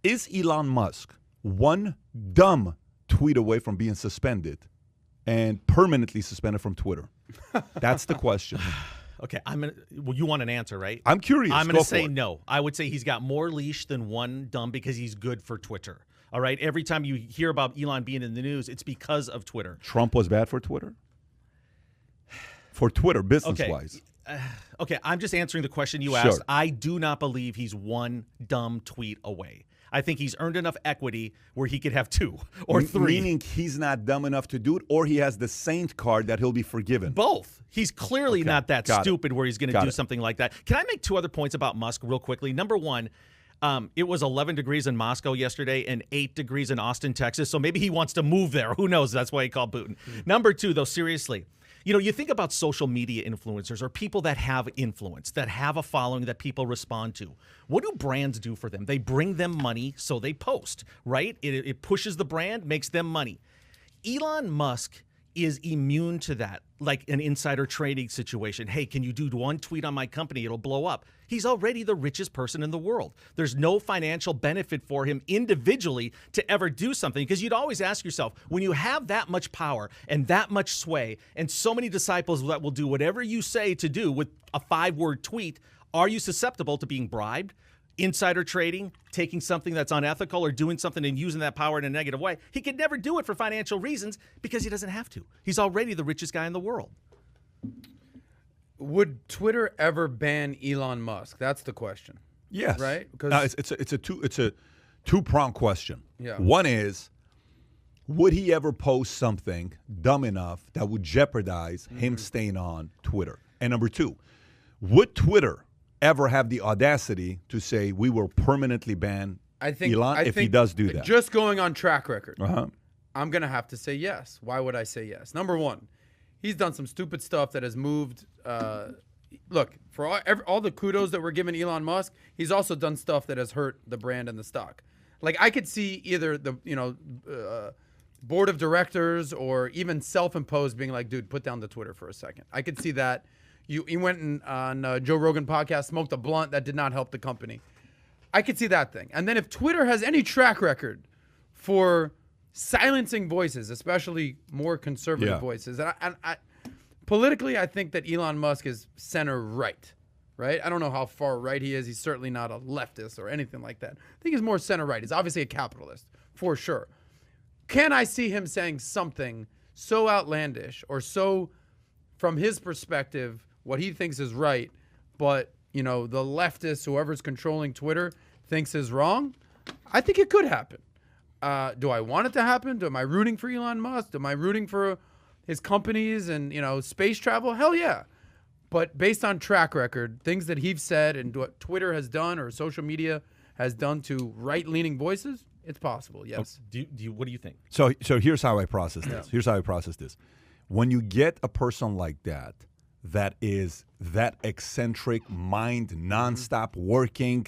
Is Elon Musk one dumb tweet away from being suspended and permanently suspended from Twitter? That's the question. Okay, well, you want an answer, right? I'm curious. I'm going to say no. I would say he's got more leash than one dumb because he's good for Twitter. All right? Every time you hear about Elon being in the news, it's because of Twitter. Trump was bad for Twitter? For Twitter, business-wise. Okay, I'm just answering the question you asked. Sure. I do not believe he's one dumb tweet away. I think he's earned enough equity where he could have 2 or 3. Meaning he's not dumb enough to do it, or he has the saint card that he'll be forgiven? Both. He's clearly not that stupid where he's going to do it. something like that. Can I make 2 other points about Musk real quickly? Number one, it was 11 degrees in Moscow yesterday and 8 degrees in Austin, Texas. So maybe he wants to move there. Who knows? That's why he called Putin. Number 2, though, seriously. You know, you think about social media influencers or people that have influence, that have a following that people respond to. What do brands do for them? They bring them money, so they post, right? It pushes the brand, makes them money. Elon Musk is immune to that, like an insider trading situation. Hey, can you do 1 tweet on my company? It'll blow up. He's already the richest person in the world. There's no financial benefit for him individually to ever do something, because you'd always ask yourself, when you have that much power and that much sway and so many disciples that will do whatever you say to do with a 5-word tweet, are you susceptible to being bribed? Insider trading, taking something that's unethical or doing something and using that power in a negative way? He could never do it for financial reasons because he doesn't have to. He's already the richest guy in the world. Would Twitter ever ban Elon Musk? That's the question. Yes. Right? Because it's a two-pronged question. Yeah. One is, would he ever post something dumb enough that would jeopardize him staying on Twitter? And number 2, would Twitter ever have the audacity to say we will permanently ban Elon if he does do that? Just going on track record, I'm going to have to say yes. Why would I say yes? Number 1, he's done some stupid stuff that has moved. Look, for all the kudos that we're giving Elon Musk, he's also done stuff that has hurt the brand and the stock. Like, I could see either the board of directors or even self-imposed being like, dude, put down the Twitter for a second. I could see that. You went on Joe Rogan podcast, smoked a blunt that did not help the company. I could see that thing. And then if Twitter has any track record for silencing voices, especially more conservative voices, and I politically, I think that Elon Musk is center right. I don't know how far right he is. He's certainly not a leftist or anything like that. I think he's more center right. He's obviously a capitalist, for sure. Can I see him saying something so outlandish or so, from his perspective, what he thinks is right, but, the leftists, whoever's controlling Twitter, thinks is wrong? I think it could happen. Do I want it to happen? Am I rooting for Elon Musk? Am I rooting for his companies and, space travel? Hell yeah. But based on track record, things that he's said and what Twitter has done or social media has done to right-leaning voices, it's possible, yes. What do you think? So here's how I process this. Here's how I process this. When you get a person like that is that eccentric mind, nonstop working,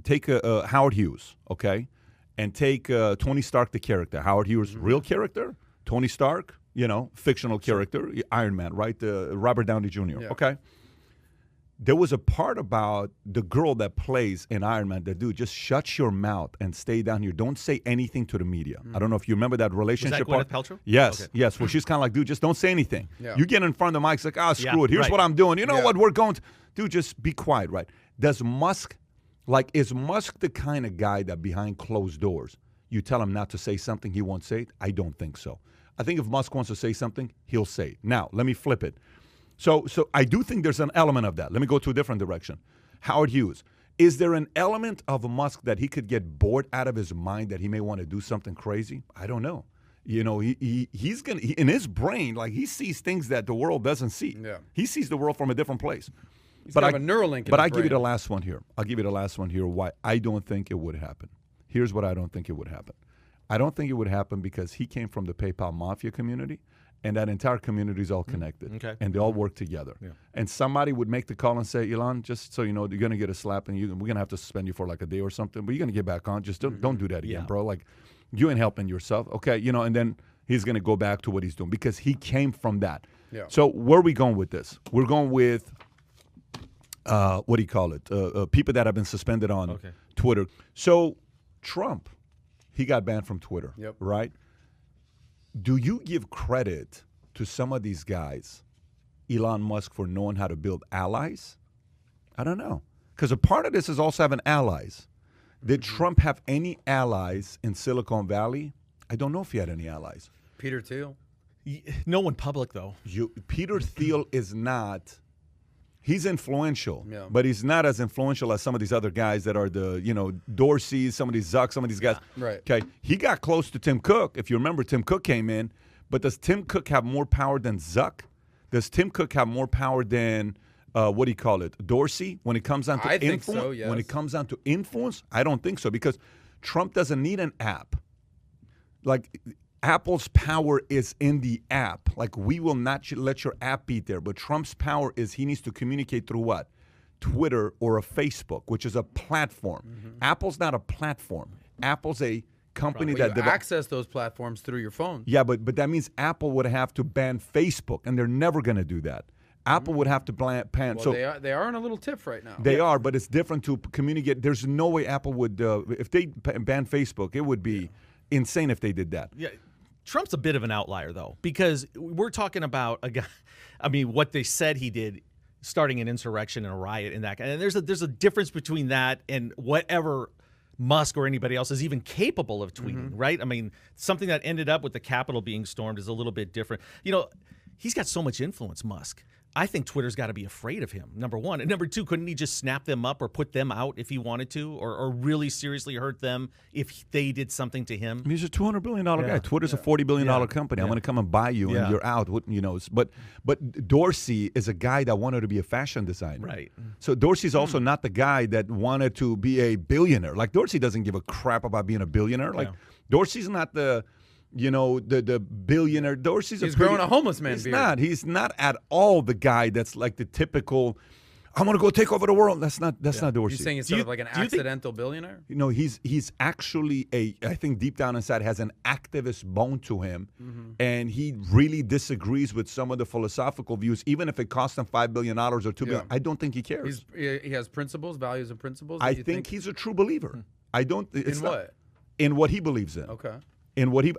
take Howard Hughes, okay? And take Tony Stark, the character. Howard Hughes, real character. Tony Stark, fictional character. Iron Man, right? Robert Downey Jr., okay? There was a part about the girl that plays in Iron Man that, dude, just shut your mouth and stay down here. Don't say anything to the media. I don't know if you remember that relationship. Was that Gwyneth Paltrow? Yes, okay. yes. Where she's kind of like, dude, just don't say anything. Yeah. You get in front of the mic, it's like, screw it. Here's what I'm doing. You know what? We're going to. Dude, just be quiet, right? Is Musk the kind of guy that behind closed doors, you tell him not to say something, he won't say it? I don't think so. I think if Musk wants to say something, he'll say it. Now, let me flip it. So I do think there's an element of that. Let me go to a different direction. Howard Hughes. Is there an element of Musk that he could get bored out of his mind that he may want to do something crazy? I don't know. He's gonna in his brain, like, he sees things that the world doesn't see. Yeah. He sees the world from a different place. He's got a Neuralink. But I give you the last one here. I'll give you the last one here. Why I don't think it would happen. Here's what I don't think it would happen. I don't think it would happen because he came from the PayPal mafia community. And that entire community is all connected, and they all work together. Yeah. And somebody would make the call and say, Elon, just so you know, you're going to get a slap, and we're going to have to suspend you for like a day or something, but you're going to get back on. Just don't do that again, bro. Like, you ain't helping yourself, okay? And then he's going to go back to what he's doing because he came from that. Yeah. So where are we going with this? We're going with what do you call it? People that have been suspended on Twitter. So Trump, he got banned from Twitter, right? Do you give credit to some of these guys, Elon Musk, for knowing how to build allies? I don't know. Because a part of this is also having allies. Did Trump have any allies in Silicon Valley? I don't know if he had any allies. Peter Thiel? No one public, though. Peter Thiel is not... He's influential, but he's not as influential as some of these other guys that are the, Dorsey, some of these Zuck, some of these guys. Right. Okay. He got close to Tim Cook. If you remember, Tim Cook came in. But does Tim Cook have more power than Zuck? Does Tim Cook have more power than, Dorsey? When it comes down to influence? I think so, yes. When it comes down to influence, I don't think so. Because Trump doesn't need an app. Like... Apple's power is in the app. Like, we will not let your app be there. But Trump's power is he needs to communicate through what? Twitter or a Facebook, which is a platform. Apple's not a platform. Apple's a company that... access those platforms through your phone. Yeah, but that means Apple would have to ban Facebook, and they're never going to do that. Apple would have to ban... Well, so they are in a little tiff right now. They are, but it's different to communicate. There's no way Apple would... if they ban Facebook, it would be insane if they did that. Yeah. Trump's a bit of an outlier, though, because we're talking about a guy. I mean, what they said he did, starting an insurrection and a riot and that. And there's a difference between that and whatever Musk or anybody else is even capable of tweeting, right? I mean, something that ended up with the Capitol being stormed is a little bit different. He's got so much influence, Musk. I think Twitter's got to be afraid of him, number one. And number two, couldn't he just snap them up or put them out if he wanted to, or really seriously hurt them if they did something to him? He's a $200 billion guy. Twitter's a $40 billion company. I'm going to come and buy you, and you're out. But Dorsey is a guy that wanted to be a fashion designer. Right. So Dorsey's also not the guy that wanted to be a billionaire. Like, Dorsey doesn't give a crap about being a billionaire. Like, Dorsey's not the billionaire. He's growing a homeless man beard. He's not at all the guy that's like the typical, I'm going to go take over the world. That's not Dorsey. You're saying he's sort of like an accidental billionaire? He's actually I think deep down inside has an activist bone to him, and he really disagrees with some of the philosophical views, even if it costs him $5 billion or $2 billion. I don't think he cares. He has principles, values and principles? I think he's a true believer. I don't. In what? In what he believes in. Okay.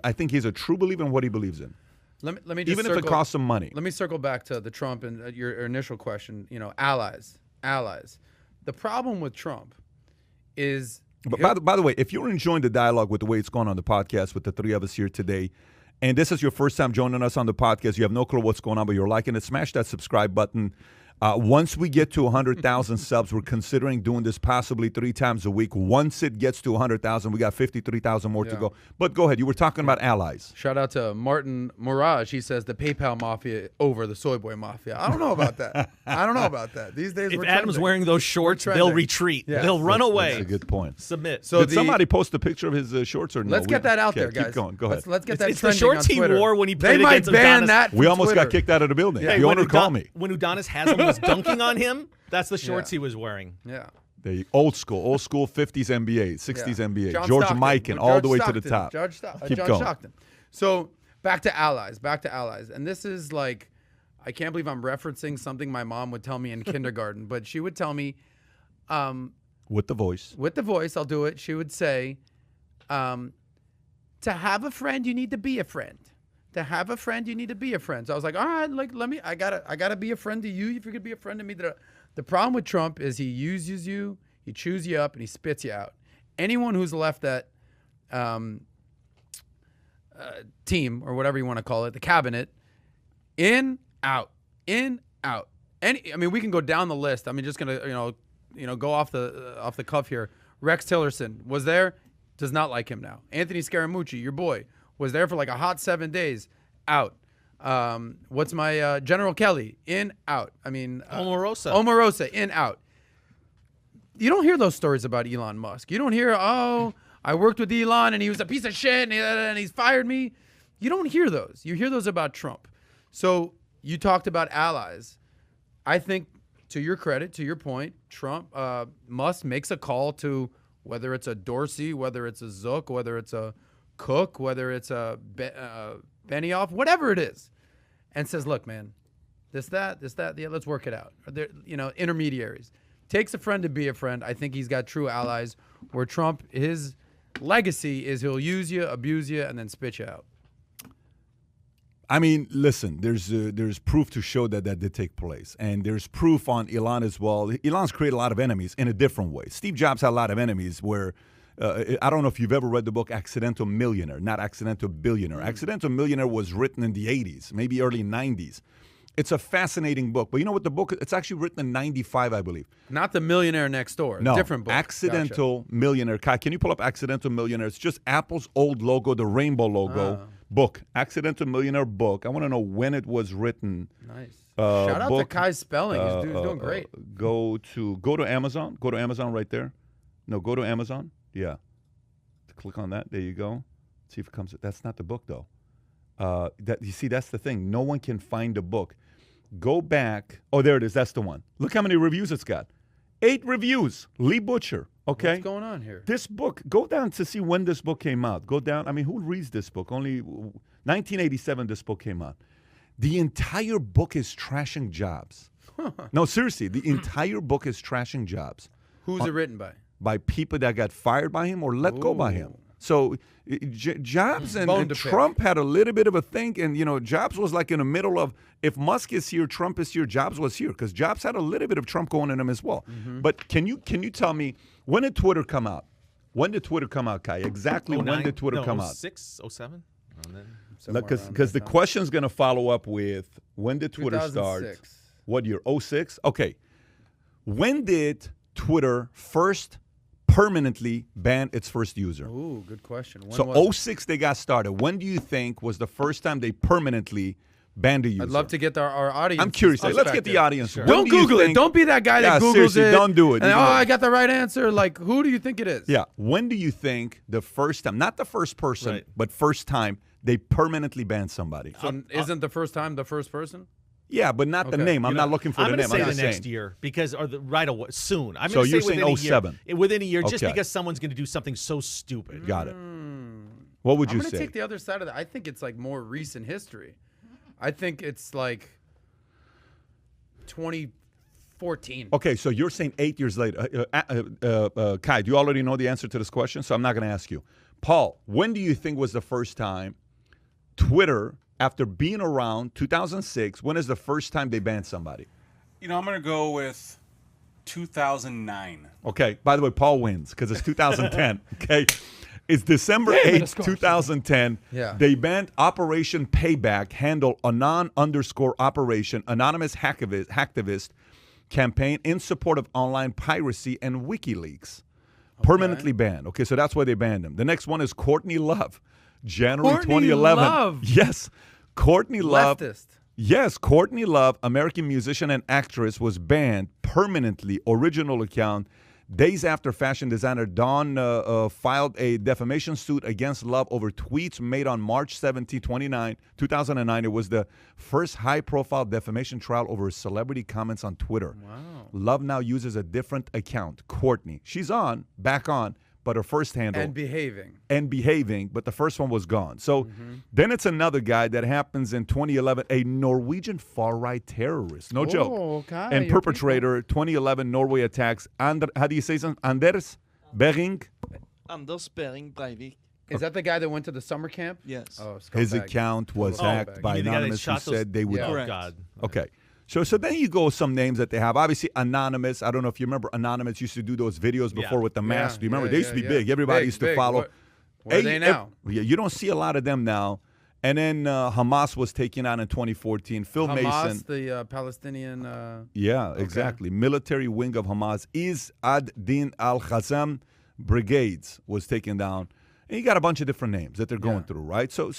I think he's a true believer in what he believes in. Let me just even if it costs him money. Let me circle back to the Trump and your initial question. Allies. The problem with Trump is. But by the way, if you're enjoying the dialogue with the way it's going on the podcast with the three of us here today, and this is your first time joining us on the podcast, you have no clue what's going on, but you're liking it, smash that subscribe button. Once we get to 100,000 subs, we're considering doing this possibly 3 times a week. Once it gets to 100,000, we got 53,000 more to go. But go ahead. You were talking about allies. Shout out to Martin Mirage. He says the PayPal mafia over the soy boy mafia. I don't know about that. These days, if Adam's wearing those shorts, they'll retreat. Yeah. They'll run away. That's a good point. Submit. So did somebody post a picture of his shorts or no? Let's get that out there, guys. Keep going. Go ahead. Let's get that. It's the shorts he wore when he played against Udonis. They might ban that. We almost got kicked out of the building. Yeah. The owner called me. When Udonis Haslam was dunking on him, that's the shorts he was wearing. Yeah. The old school 50s NBA, 60s NBA. George Mikan all the way to the top. Keep going. Stockton. So back to allies. And this is like, I can't believe I'm referencing something my mom would tell me in kindergarten, but she would tell me. With the voice. I'll do it. She would say, to have a friend, you need to be a friend. To have a friend, you need to be a friend. So I was like, all right, like I gotta be a friend to you if you're gonna be a friend to me. The problem with Trump is he uses you, he chews you up, and he spits you out. Anyone who's left that team or whatever you want to call it, the cabinet, in, out. We can go down the list. I'm just gonna go off the cuff here. Rex Tillerson was there, does not like him now. Anthony Scaramucci, your boy, was there for like a hot 7 days, out. What's my General Kelly, in, out. Omarosa, in, out. You don't hear those stories about Elon Musk. You don't hear, I worked with Elon and he was a piece of shit and he's fired me. You don't hear those. You hear those about Trump. So you talked about allies. I think, to your credit, to your point, Musk makes a call to whether it's a Dorsey, whether it's a Zuck, whether it's a Cook, whether it's a Benioff, whatever it is, and says, look, man, this, that, yeah, let's work it out. Intermediaries. takes a friend to be a friend. I think he's got true allies. Where Trump, his legacy is he'll use you, abuse you, and then spit you out. I mean, listen, there's proof to show that did take place. And there's proof on Elon as well. Elon's created a lot of enemies in a different way. Steve Jobs had a lot of enemies where, I don't know if you've ever read the book Accidental Millionaire, not Accidental Billionaire. Accidental Millionaire was written in the 80s, maybe early 90s. It's a fascinating book. But you know what the book, it's actually written in 95, I believe. Not The Millionaire Next Door. No, Different book. Accidental Millionaire. Kai, can you pull up Accidental Millionaire? It's just Apple's old logo, the rainbow logo. Book. Accidental Millionaire book. I want to know when it was written. Nice. Shout out to Kai's spelling. He's doing great. Go to Amazon. Go to Amazon right there. No, go to Amazon. Yeah. Click on that. There you go. See if it comes. That's not the book, though. You see, that's the thing. No one can find the book. Go back. Oh, there it is. That's the one. Look how many reviews it's got. 8 reviews. Lee Butcher. Okay. What's going on here? This book, go down to see when this book came out. Go down. I mean, who reads this book? Only 1987 this book came out. The entire book is trashing Jobs. No, seriously, the entire book is trashing Jobs. Who's it written by? By people that got fired by him or let go by him. So Jobs and Trump had a little bit of a thing, and Jobs was like in the middle of, if Musk is here, Trump is here, Jobs was here, because Jobs had a little bit of Trump going in him as well. But can you tell me, when did Twitter come out? When did Twitter come out, Kai? Exactly 09? When did Twitter come out? 06, 07? Because the question's going to follow up with, when did Twitter start? What year? 06? Okay. When did Twitter first permanently ban its first user? Ooh, good question. When so 06 they got started. When do you think was the first time they permanently banned a user? I'd love to get our audience. I'm curious. Let's get the audience. Sure. Don't Google it. Don't be that guy that Googles seriously, it. Don't do it. And, I got the right answer. Like, who do you think it is? Yeah. When do you think the first time, not the first person, but first time they permanently banned somebody? So isn't the first time the first person? Yeah, but not the name. I'm not looking for the name. I'm going to say the next year because, right away, soon. I'm so going you're to say saying 07? Within a year, just because someone's going to do something so stupid. Got it. What would you say? I'm going to take the other side of that. I think it's like more recent history. I think it's like 2014. Okay, so you're saying 8 years later. Kai, do you already know the answer to this question? So I'm not going to ask you. Paul, when do you think was the first time Twitter, after being around 2006, when is the first time they banned somebody? I'm going to go with 2009. Okay. By the way, Paul wins because it's 2010. Okay. It's December 8th, 2010. Yeah. They banned Operation Payback, handle Anon_Operation, anonymous hacktivist campaign in support of online piracy and WikiLeaks. Permanently banned. Okay, so that's why they banned him. The next one is Courtney Love. January 2011. Love. Yes. Courtney Love. Leftist. Yes, Courtney Love, American musician and actress, was banned permanently. Original account. Days after fashion designer Dawn filed a defamation suit against Love over tweets made on March 17, 2009. It was the first high-profile defamation trial over celebrity comments on Twitter. Wow. Love now uses a different account, Courtney. She's back on, but her first handle. And behaving. But the first one was gone. So then it's another guy that happens in 2011, a Norwegian far-right terrorist. No joke. Okay. And perpetrator, 2011 Norway attacks. How do you say something? Anders Behring? Anders Behring Breivik. Is that the guy that went to the summer camp? Yes. Oh, his account was hacked by anonymous who said they would. Oh, God. Okay. So then you go some names that they have. Obviously, Anonymous. I don't know if you remember Anonymous used to do those videos before with the mask. Do you remember? They used to be big. Everybody used to follow. Where are they now? You don't see a lot of them now. And then Hamas was taken out in 2014. Phil Mason. Hamas, the Palestinian. Yeah, exactly. Military wing of Hamas. Is ad-Din al-Qassam brigades was taken down. And you got a bunch of different names that they're going through, right? So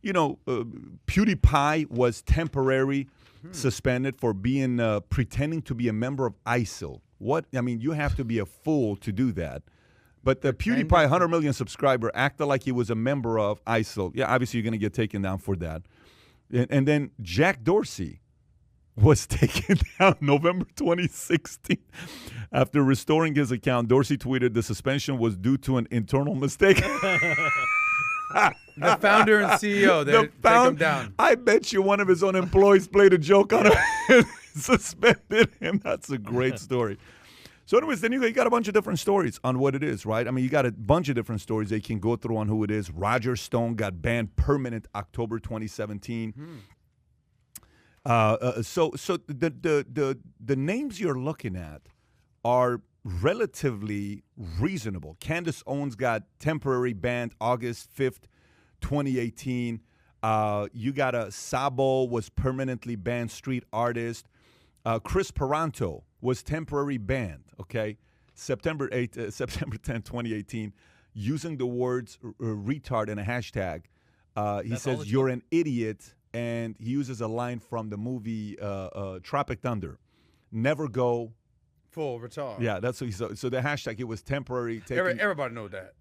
PewDiePie was temporary. Suspended for being pretending to be a member of ISIL. What? I mean, you have to be a fool to do that. But the PewDiePie, 100 million subscriber, acted like he was a member of ISIL. Yeah, obviously you're going to get taken down for that. And then Jack Dorsey was taken down November 2016. After restoring his account, Dorsey tweeted the suspension was due to an internal mistake. The founder and CEO, they take him down. I bet you one of his own employees played a joke on him and suspended him. That's a great story. So anyways, then you got a bunch of different stories on what it is, right? I mean, you got a bunch of different stories they can go through on who it is. Roger Stone got banned permanent October 2017. So the names you're looking at are relatively reasonable. Candace Owens got temporary banned August 5th, 2018. You got a Sabo was permanently banned, street artist. Chris Paronto was temporary banned, okay? September 10, 2018, using the words retard in a hashtag. He says, "You're an idiot," and he uses a line from the movie Tropic Thunder. Never go. Full retard. Yeah, that's what he said. So the hashtag, it was temporary. Everybody know that.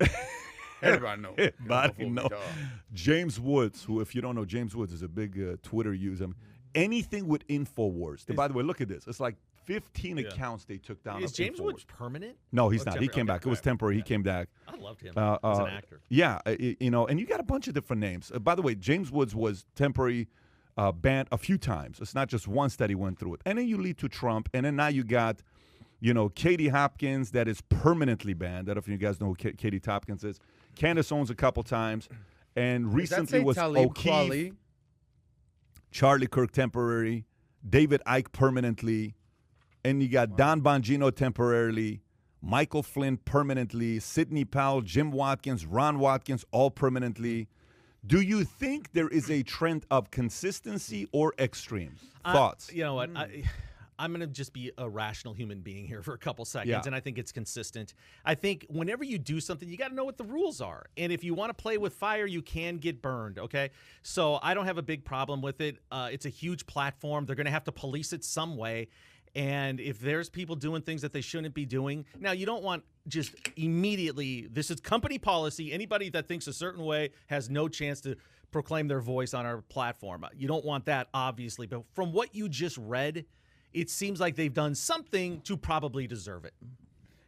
Everybody know. Everybody know. James Woods, who, if you don't know, James Woods is a big Twitter user. Anything with InfoWars. By the way, look at this. It's like 15 accounts they took down. Is James Woods permanent? No, he's not. He came back. It was temporary. He came back. I loved him as an actor. Yeah, and you got a bunch of different names. By the way, James Woods was temporary banned a few times. It's not just once that he went through it. And then you lead to Trump, and then now you got, Katie Hopkins that is permanently banned. I don't know if you guys know who Katie Hopkins is. Candace Owens a couple times, and recently was O'Keefe. Charlie Kirk temporary, David Icke permanently, and you got Don Bongino temporarily, Michael Flynn permanently, Sidney Powell, Jim Watkins, Ron Watkins, all permanently. Do you think there is a trend of consistency or extremes? Thoughts? You know what? I'm going to just be a rational human being here for a couple seconds, and I think it's consistent. I think whenever you do something, you got to know what the rules are. And if you want to play with fire, you can get burned, okay? So I don't have a big problem with it. It's a huge platform. They're going to have to police it some way. And if there's people doing things that they shouldn't be doing, now you don't want just immediately, this is company policy. Anybody that thinks a certain way has no chance to proclaim their voice on our platform. You don't want that, obviously. But from what you just read, it seems like they've done something to probably deserve it.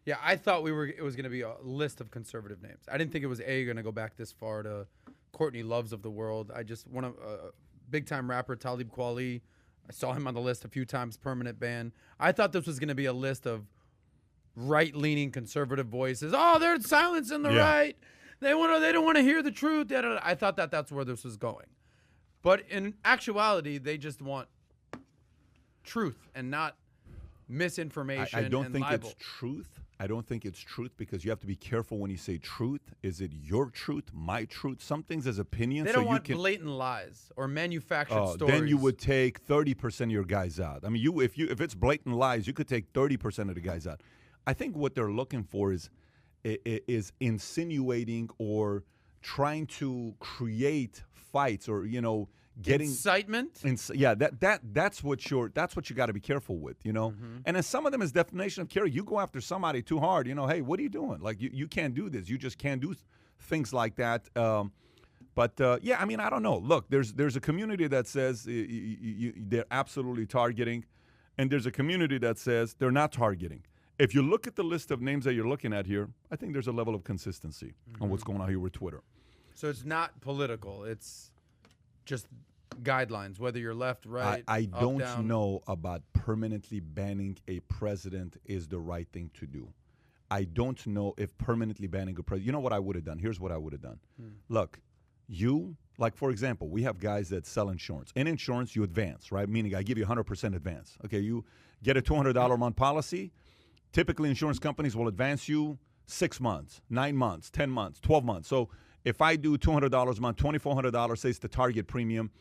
Yeah, I thought it was going to be a list of conservative names. I didn't think it was going to go back this far to Courtney Loves of the world. I just want a big-time rapper, Talib Kweli. I saw him on the list a few times, permanent ban. I thought this was going to be a list of right-leaning conservative voices. Oh, they're silencing the right. They don't want to hear the truth. I thought that's where this was going. But in actuality, they just want truth and not misinformation. I don't and think libel. it's truth. I don't think it's truth because you have to be careful when you say truth. Is it your truth, my truth? Some things as opinions. They don't want blatant lies or manufactured stories. Then you would take 30% of your guys out. I mean, if it's blatant lies, you could take 30% of the guys out. I think what they're looking for is insinuating or trying to create fights or getting incitement. That's what you got to be careful with, And then some of them is defamation of character. You go after somebody too hard, hey, what are you doing? Like you can't do this. You just can't do things like that. But I mean, I don't know. Look, there's a community that says they're absolutely targeting, and there's a community that says they're not targeting. If you look at the list of names that you're looking at here, I think there's a level of consistency on what's going on here with Twitter. So it's not political. It's just guidelines, whether you're left, right, I up, don't down. know about permanently banning a president is the right thing to do. I don't know if permanently banning a president. You know what I would have done? Here's what I would have done. Look, for example, we have guys that sell insurance. In insurance, you advance, right? Meaning I give you 100% advance. Okay, you get a $200 a month policy. Typically, insurance companies will advance you 6 months, 9 months, 10 months, 12 months. So if I do $200 a month, $2,400 says the target premium,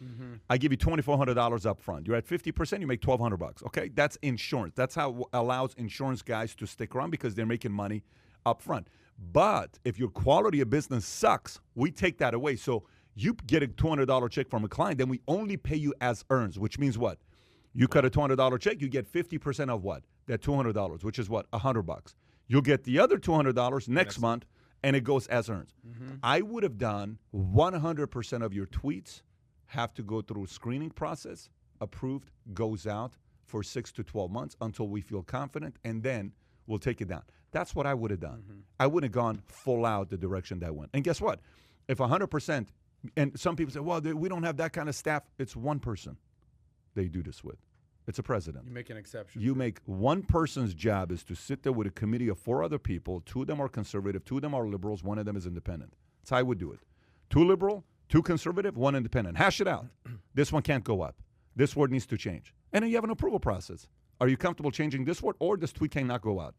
I give you $2,400 up front. You're at 50%, you make $1,200. Okay, that's insurance. That's how it allows insurance guys to stick around because they're making money up front. But if your quality of business sucks, we take that away. So you get a $200 check from a client, then we only pay you as earns, which means what? You cut a $200 check, you get 50% of what? That $200, which is what? $100. You'll get the other $200 next month, and it goes as earns. I would have done 100% of your tweets have to go through a screening process, approved, goes out for 6 to 12 months until we feel confident, and then we'll take it down. That's what I would have done. I wouldn't have gone full out the direction that went. And guess what? If 100%, and some people say, well, we don't have that kind of staff. It's one person they do this with. It's a president. You make an exception. You make one person's job is to sit there with a committee of 4 other people. 2 of them are conservative, 2 of them are liberals, 1 of them is independent. That's how I would do it. 2 liberal, 2 conservative, 1 independent. Hash it out. This one can't go up. This word needs to change. And then you have an approval process. Are you comfortable changing this word, or this tweet cannot go out?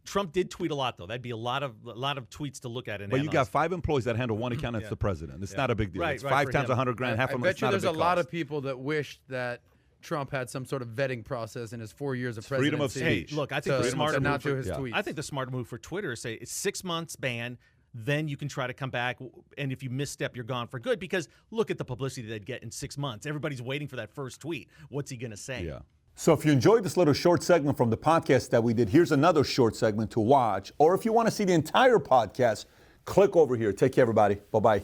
Trump did tweet a lot, though. That'd be a lot of tweets to look at. And But you got 5 employees that handle 1 account. It's the president. It's not a big deal. Right, it's right, 5 for times him. $100,000. Half I a million. bet you there's a lot of people that wish that Trump had some sort of vetting process in his 4 years of presidency. freedom of speech. Hey, look, I think the smarter not move do for, his tweets. I think the smarter move for Twitter is say it's 6 months ban. Then you can try to come back, and if you misstep, you're gone for good. Because look at the publicity they'd get in 6 months. Everybody's waiting for that first tweet. What's he going to say? Yeah. So if you enjoyed this little short segment from the podcast that we did, here's another short segment to watch. Or if you want to see the entire podcast, click over here. Take care, everybody. Bye-bye.